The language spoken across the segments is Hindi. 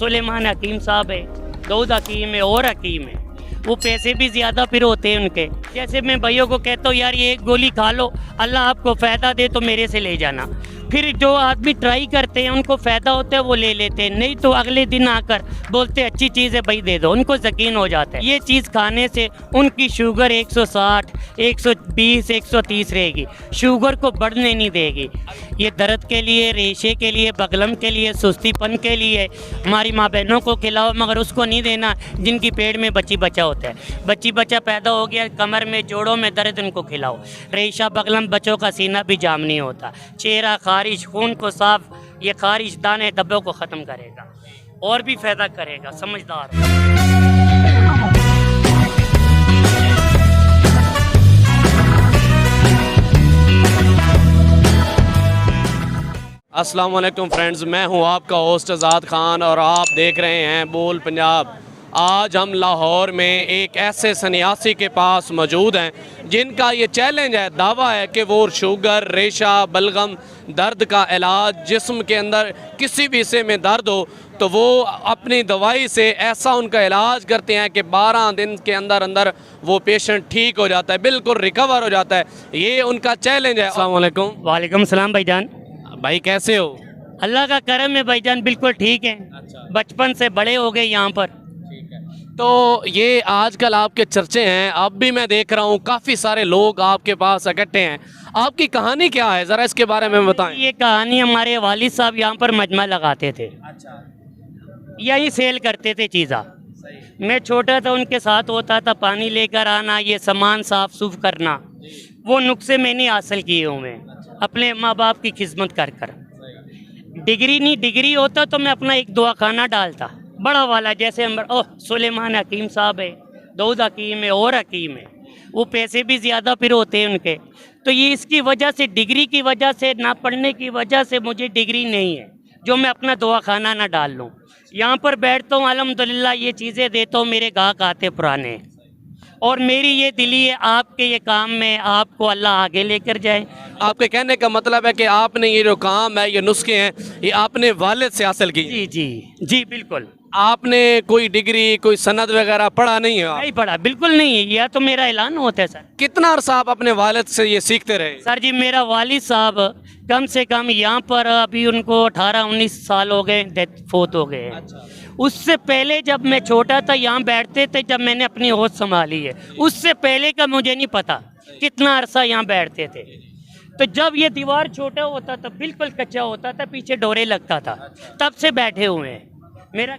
सुलेमान हकीम साहब है, दाऊद हकीम है और हकीम है, वो पैसे भी ज़्यादा फिर होते हैं उनके। जैसे मैं भाइयों को कहता हूँ यार ये एक गोली खा लो, अल्लाह आपको फ़ायदा दे तो मेरे से ले जाना। फिर जो आदमी ट्राई करते हैं उनको फ़ायदा होता है वो ले लेते हैं, नहीं तो अगले दिन आकर बोलते अच्छी चीज़ है भाई दे दो, उनको यकीन हो जाता है। ये चीज़ खाने से उनकी शुगर 160, 120, 130 रहेगी, शुगर को बढ़ने नहीं देगी। ये दर्द के लिए, रेशे के लिए, बगलम के लिए, सुस्तीपन के लिए हमारी माँ बहनों को खिलाओ, मगर उसको नहीं देना जिनकी पेट में बच्ची बच्चा होता है। बच्ची बच्चा पैदा हो गया, कमर में जोड़ों में दर्द, उनको खिलाओ। रेशा बगलम बच्चों का सीना भी जाम नहीं होता। चेहरा खारिश, खून को साफ, ये खारिश दाने धब्बों को ख़त्म करेगा और भी फ़ायदा करेगा। समझदार अस्सलाम वालेकुम फ्रेंड्स, मैं हूं आपका होस्ट आज़ाद खान और आप देख रहे हैं बोल पंजाब। आज हम लाहौर में एक ऐसे सन्यासी के पास मौजूद हैं जिनका ये चैलेंज है, दावा है कि वो शुगर, रेशा, बलगम, दर्द का इलाज, जिस्म के अंदर किसी भी हिस्से में दर्द हो तो वो अपनी दवाई से ऐसा उनका इलाज करते हैं कि 12 दिन के अंदर अंदर वो पेशेंट ठीक हो जाता है, बिल्कुल रिकवर हो जाता है। ये उनका चैलेंज है। अस्सलाम वालेकुम। वालेकुम सलाम भाईजान। भाई कैसे हो? अल्लाह का करम है भाईजान, बिल्कुल ठीक है। अच्छा। बचपन से बड़े हो गए यहाँ पर। ठीक है। तो ये आजकल आपके चर्चे हैं, अब भी मैं देख रहा हूँ काफ़ी सारे लोग आपके पास इकट्ठे हैं। आपकी कहानी क्या है, ज़रा इसके बारे में बताएं। ये कहानी हमारे वालिद साहब यहाँ पर मजमा लगाते थे। अच्छा। यही सेल करते थे चीज़ा। मैं छोटा था, उनके साथ होता था, पानी लेकर आना, ये सामान साफ सूफ करना, वो नुस्खे मैंने हासिल किए हुए हैं अपने माँ बाप की खिदमत कर कर। डिग्री नहीं, डिग्री होता तो मैं अपना एक दवाखाना डालता बड़ा वाला, जैसे सुलेमान हकीम साहब है, दाऊद हकीम है और हकीम है, वो पैसे भी ज़्यादा फिर होते हैं उनके। तो ये इसकी वजह से, डिग्री की वजह से, ना पढ़ने की वजह से मुझे डिग्री नहीं है जो मैं अपना दवाखाना ना डाल लूँ। यहाँ पर बैठता हूँ, अल्हम्दुलिल्लाह ये चीज़ें देता हूँ, मेरे गाहक आते पुराने। और मेरी ये दिली है आपके ये काम में आपको अल्लाह आगे लेकर जाए। आपके कहने का मतलब है कि आपने ये जो काम है, ये नुस्खे हैं, ये आपने वालिद से हासिल की? जी जी जी बिल्कुल। आपने कोई डिग्री, कोई सनद वगैरह पढ़ा नहीं है? नहीं पढ़ा, बिल्कुल नहीं है, यह तो मेरा ऐलान होता है सर। कितना अरसा आप अपने वालिद से ये सीखते रहे? सर जी मेरा वालिद साहब कम से कम यहाँ पर अभी उनको 18-19 साल हो गए, डेथ फोत हो गए हैं। अच्छा। उससे पहले जब मैं छोटा था यहाँ बैठते थे, जब मैंने अपनी होश संभाली है, उससे पहले का मुझे नहीं पता कितना अरसा यहाँ बैठते थे। तो जब ये दीवार छोटा होता था, बिल्कुल कच्चा होता था, पीछे डोरे लगता था, तब से बैठे हुए हैं मेरा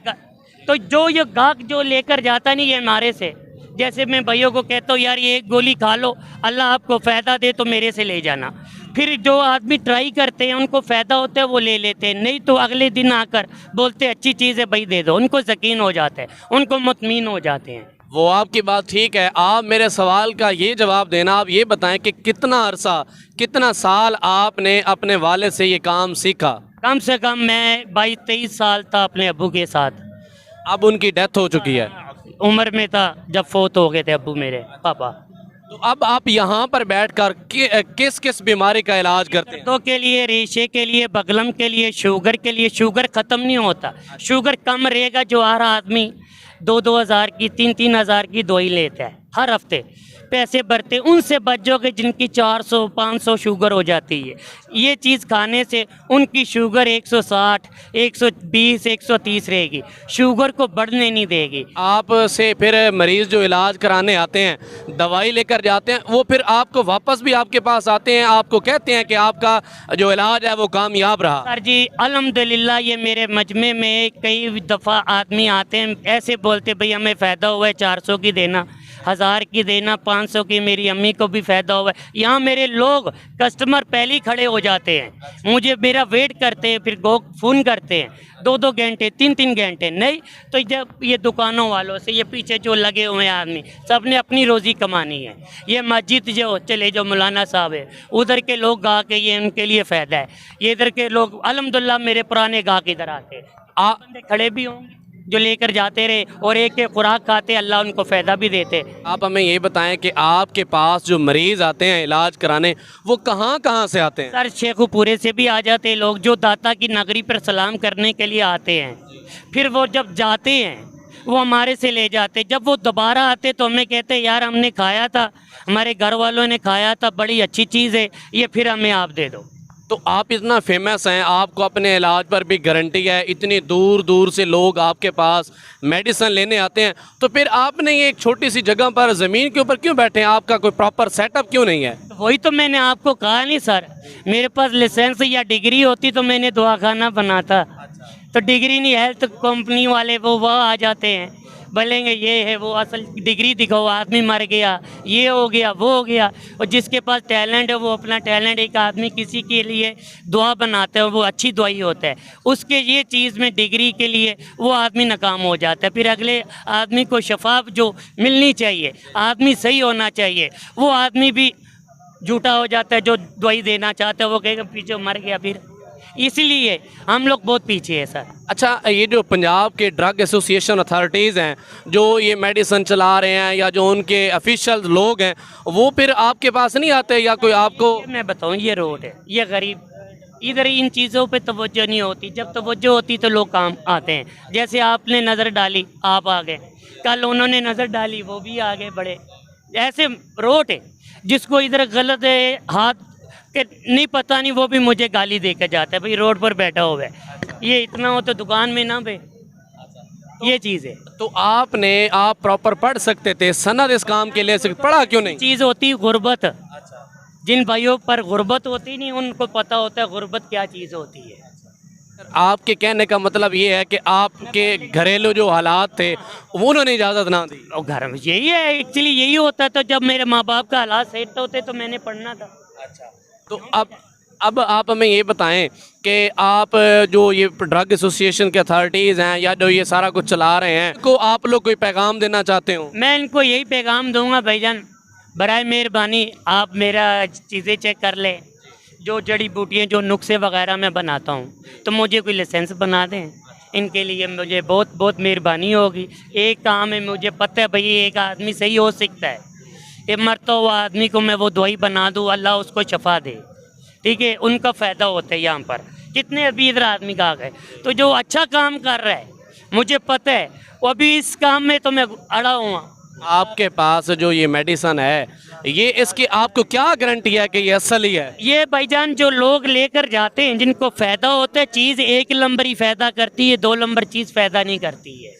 तो जो ये गाहक जो लेकर जाता नहीं है हमारे से, जैसे मैं भाइयों को कहता हूँ यार ये एक गोली खा लो, अल्लाह आपको फ़ायदा दे तो मेरे से ले जाना। फिर जो आदमी ट्राई करते हैं उनको फ़ायदा होता है वो ले लेते हैं, नहीं तो अगले दिन आकर बोलते अच्छी चीज़ है भाई दे दो, उनको यकीन हो जाता है, उनको मुतमीन हो जाते हैं। वो आपकी बात ठीक है। आप मेरे सवाल का ये जवाब देना, आप ये बताएं कि कितना अरसा, कितना साल आपने अपने वालिद से ये काम सीखा? कम से कम मैं 22-23 साल था अपने अब्बू के साथ। अब उनकी डेथ हो चुकी है? उम्र में था जब फोत हो गए थे अब्बू मेरे पापा। तो अब आप यहाँ पर बैठकर किस किस बीमारी का इलाज करते हैं? दर्दों के लिए, रेशे के लिए, बगलम के लिए, शुगर के लिए। शुगर ख़त्म नहीं होता, शुगर कम रहेगा। जो हर आदमी 2-2 हज़ार की, 3-3 हज़ार की दवाई लेता है हर हफ्ते, पैसे भरते, उनसे बच जाओगे जिनकी 400-500 शुगर हो जाती है। ये चीज़ खाने से उनकी शुगर 160, 120, 130 रहेगी, शुगर को बढ़ने नहीं देगी। आपसे फिर मरीज़ जो इलाज कराने आते हैं, दवाई लेकर जाते हैं, वो फिर आपको वापस भी आपके पास आते हैं, आपको कहते हैं कि आपका जो इलाज है वो कामयाब रहा? सर जी अल्हम्दुलिल्लाह ये मेरे मजमे में कई दफ़ा आदमी आते हैं, ऐसे बोलते भाई हमें फ़ायदा हुआ है, 400 की देना, 1000 की देना, 500 की, मेरी अम्मी को भी फ़ायदा हुआ है। यहाँ मेरे लोग कस्टमर पहले ही खड़े हो जाते हैं, मुझे मेरा वेट करते हैं, फिर फ़ोन करते हैं 2-2 घंटे, 3-3 घंटे। नहीं तो जब ये दुकानों वालों से, ये पीछे जो लगे हुए हैं आदमी, सब ने अपनी रोज़ी कमानी है। ये मस्जिद जो चले जो मौलाना साहब है, उधर के लोग गा के ये उनके लिए फ़ायदा है। ये इधर के लोग अल्हम्दुलिल्लाह मेरे पुराने गाहक इधर आते हैं, बंदे खड़े भी होंगे। जो लेकर जाते रहे और एक एक खुराक खाते, अल्लाह उनको फ़ायदा भी देते। आप हमें ये बताएं कि आपके पास जो मरीज़ आते हैं इलाज कराने, वो कहाँ कहाँ से आते हैं? सर शेखुपुरे से भी आ जाते हैं लोग, जो दाता की नगरी पर सलाम करने के लिए आते हैं। फिर वो जब जाते हैं वो हमारे से ले जाते, जब वो दोबारा आते तो हमें कहते हैं यार हमने खाया था, हमारे घर वालों ने खाया था, बड़ी अच्छी चीज़ है ये, फिर हमें आप दे दो। तो आप इतना फेमस हैं, आपको अपने इलाज पर भी गारंटी है, इतनी दूर दूर से लोग आपके पास मेडिसिन लेने आते हैं, तो फिर आपने ये एक छोटी सी जगह पर ज़मीन के ऊपर क्यों बैठे हैं? आपका कोई प्रॉपर सेटअप क्यों नहीं है? वही तो मैंने आपको कहा नहीं सर, मेरे पास लाइसेंस या डिग्री होती तो मैंने दवाखाना बनाता। तो डिग्री नहीं, हेल्थ कंपनी वाले वो आ जाते हैं, बोलेंगे ये है वो, असल डिग्री दिखाओ, आदमी मर गया, ये हो गया वो हो गया। और जिसके पास टैलेंट है वो अपना टैलेंट, एक आदमी किसी के लिए दुआ बनाता है, वो अच्छी दुआई होता है, उसके ये चीज़ में डिग्री के लिए वो आदमी नाकाम हो जाता है। फिर अगले आदमी को शफा जो मिलनी चाहिए, आदमी सही होना चाहिए, वो आदमी भी झूठा हो जाता है। जो दवाई देना चाहता है वो कहेगा पीछे मर गया। फिर इसलिए हम लोग बहुत पीछे हैं सर। अच्छा, ये जो पंजाब के ड्रग एसोसिएशन अथॉरिटीज़ हैं जो ये मेडिसिन चला रहे हैं, या जो उनके ऑफिशियल लोग हैं, वो फिर आपके पास नहीं आते, या कोई आपको? मैं बताऊं, ये रोड है, ये गरीब, इधर इन चीज़ों पे तवज्जो नहीं होती। जब तवज्जो होती तो लोग काम आते हैं। जैसे आपने नज़र डाली, आप आ गए, कल उन्होंने नज़र डाली, वो भी आ गए बड़े। ऐसे रोड है, जिसको इधर गलत है हाथ के नहीं पता नहीं, वो भी मुझे गाली दे के जाता है, भाई रोड पर बैठा हुआ है, ये इतना हो तो दुकान में ना बे, ये चीज़ है। तो आप प्रॉपर पढ़ सकते थे, सनद इस काम के लिए पढ़ा क्यों नहीं? चीज़ होती है गुर्बत, जिन भाइयों पर गुर्बत होती नहीं उनको पता होता है गुर्बत क्या चीज़ होती है। आपके कहने का मतलब ये है कि आपके घरेलू जो हालात थे उन्होंने इजाज़त ना दी? और घर में यही है, एक्चुअली यही होता। तो जब मेरे माँ बाप का हालात सेट होते तो मैंने पढ़ना था। तो अब आप हमें ये बताएं कि आप जो ये ड्रग एसोसिएशन के अथॉरिटीज़ हैं, या जो ये सारा कुछ चला रहे हैं, को आप लोग कोई पैगाम देना चाहते हो? मैं इनको यही पैगाम दूंगा, भाईजान बराए मेहरबानी आप मेरा चीज़ें चेक कर लें, जो जड़ी बूटियाँ जो नुस्खे वगैरह मैं बनाता हूँ, तो मुझे कोई लाइसेंस बना दें। इनके लिए मुझे बहुत बहुत मेहरबानी होगी। एक काम है, मुझे पता है भाई एक आदमी सही हो सकता है, ये मरता हुआ आदमी को मैं वो दवाई बना दूँ, अल्लाह उसको शफा दे, ठीक है, उनका फ़ायदा होता है। यहाँ पर कितने अभी इधर आदमी का आ गए, तो जो अच्छा काम कर रहा है मुझे पता है, वो अभी इस काम में तो मैं अड़ा हुआ। आपके पास जो ये मेडिसिन है, ये इसकी आपको क्या गारंटी है कि ये असली है? ये भाईजान जो लोग लेकर जाते हैं, जिनको फ़ायदा होता है, चीज़ एक नंबर ही फ़ायदा करती है, 2 नंबर चीज़ फ़ायदा नहीं करती है।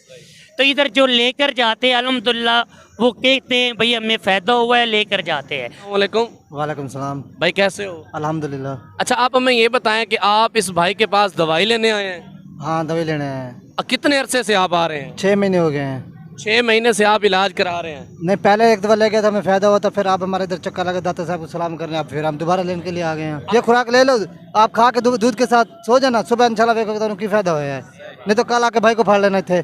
तो इधर जो लेकर जाते हैं अल्हम्दुलिल्लाह, वो कहते हैं भाई हमें फ़ायदा हुआ है, लेकर जाते हैं। वालेकुम। वालेकुम सलाम। भाई कैसे हो? अल्हम्दुलिल्लाह। अच्छा, आप हमें ये बताएं कि आप इस भाई के पास दवाई लेने आए हैं? हाँ, दवाई लेने हैं। कितने अरसे से आप आ रहे हैं? 6 महीने हो गए हैं। 6 महीने से आप इलाज करा रहे हैं? नहीं, पहले एक दफ़ा ले गया था, हमें फ़ायदा हुआ था, फिर आप हमारे इधर चक्कर लगे, दाता साहब को सलाम करने, आप फिर हम दोबारा लेने के लिए आ गए हैं। ये खुराक ले लो, आप खा के दूध के साथ सो जाना, सुबह इंशाल्लाह देखोगे तो उनकी फ़ायदा हुआ है, नहीं तो कल आके भाई को फाड़ लेने थे।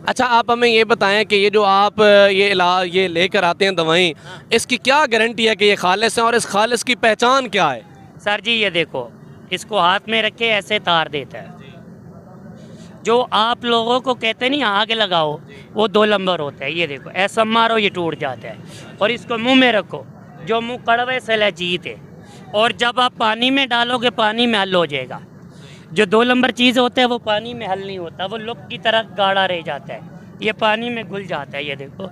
अच्छा, आप हमें ये बताएं कि ये जो आप ये इलाज ये लेकर आते हैं दवाई, इसकी क्या गारंटी है कि ये खालिस है, और इस खालिस की पहचान क्या है? सर जी ये देखो, इसको हाथ में रखे ऐसे तार देता है, जो आप लोगों को कहते नहीं आग लगाओ, वो 2 नंबर होता है। ये देखो ऐसा मारो ये टूट जाता है, और इसको मुंह में रखो, जो मुंह कड़वे से लजीत है, और जब आप पानी में डालोगे पानी में हल हो जाएगा। जो 2 नंबर चीज़ होता है वो पानी में हल नहीं होता, वो लुक की तरह गाढ़ा रह जाता है, ये पानी में घुल जाता है। ये देखो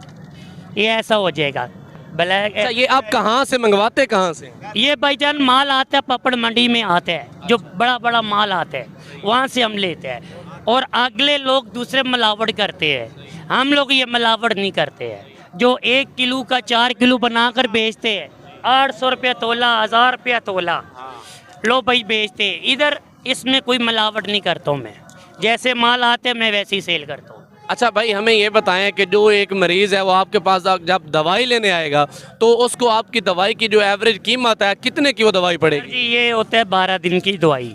ये ऐसा हो जाएगा ब्लैक। अच्छा, ये आप कहाँ से मंगवाते, कहाँ से? ये भाईजान माल आता है पपड़ मंडी में आता है, जो बड़ा बड़ा माल आता है वहाँ से हम लेते हैं, और अगले लोग दूसरे मिलावट करते हैं, हम लोग ये मिलावट नहीं करते हैं। जो 1 किलो का 4 किलो बनाकर बेचते हैं, 800 रुपया तोला, 1000 रुपया तोला, लो भाई बेचते हैं। इधर इसमें कोई मिलावट नहीं करता हूँ मैं, जैसे माल आते हैं मैं वैसे ही सेल करता हूँ। अच्छा भाई, हमें ये बताएं कि जो एक मरीज़ है वो आपके पास जब दवाई लेने आएगा, तो उसको आपकी दवाई की जो एवरेज कीमत है, कितने की वो दवाई पड़ेगी? जी ये होता है 12 दिन की दवाई,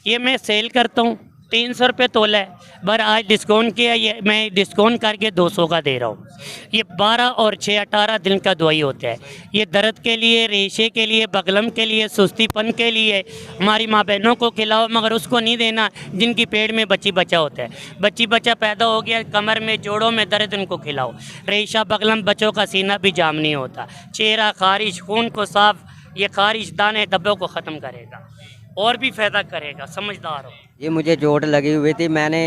ये मैं सेल करता हूँ, 300 रुपये तोला है, पर आज डिस्काउंट किया, ये मैं डिस्काउंट करके 200 का दे रहा हूँ। ये 12 और 6 18 दिन का दवाई होता है। ये दर्द के लिए, रेशे के लिए, बगलम के लिए, सुस्तीपन के लिए। हमारी माँ बहनों को खिलाओ, मगर उसको नहीं देना जिनकी पेट में बच्ची बच्चा होता है। बच्ची बच्चा पैदा हो गया, कमर में, जोड़ों में दर्द, उनको खिलाओ। रेशा, बगलम, बच्चों का सीना भी जाम नहीं होता। चेहरा, खारिश, खून को साफ, ये खारिश, दाने धब्बों को ख़त्म करेगा और भी फ़ायदा करेगा। समझदार हो। ये मुझे चोट लगी हुई थी, मैंने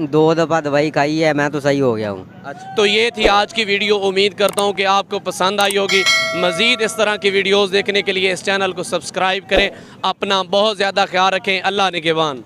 2 दफ़ा दवाई खाई है, मैं तो सही हो गया हूँ। अच्छा, तो ये थी आज की वीडियो। उम्मीद करता हूँ कि आपको पसंद आई होगी। मज़ीद इस तरह की वीडियोस देखने के लिए इस चैनल को सब्सक्राइब करें। अपना बहुत ज़्यादा ख्याल रखें। अल्लाह निगहबान।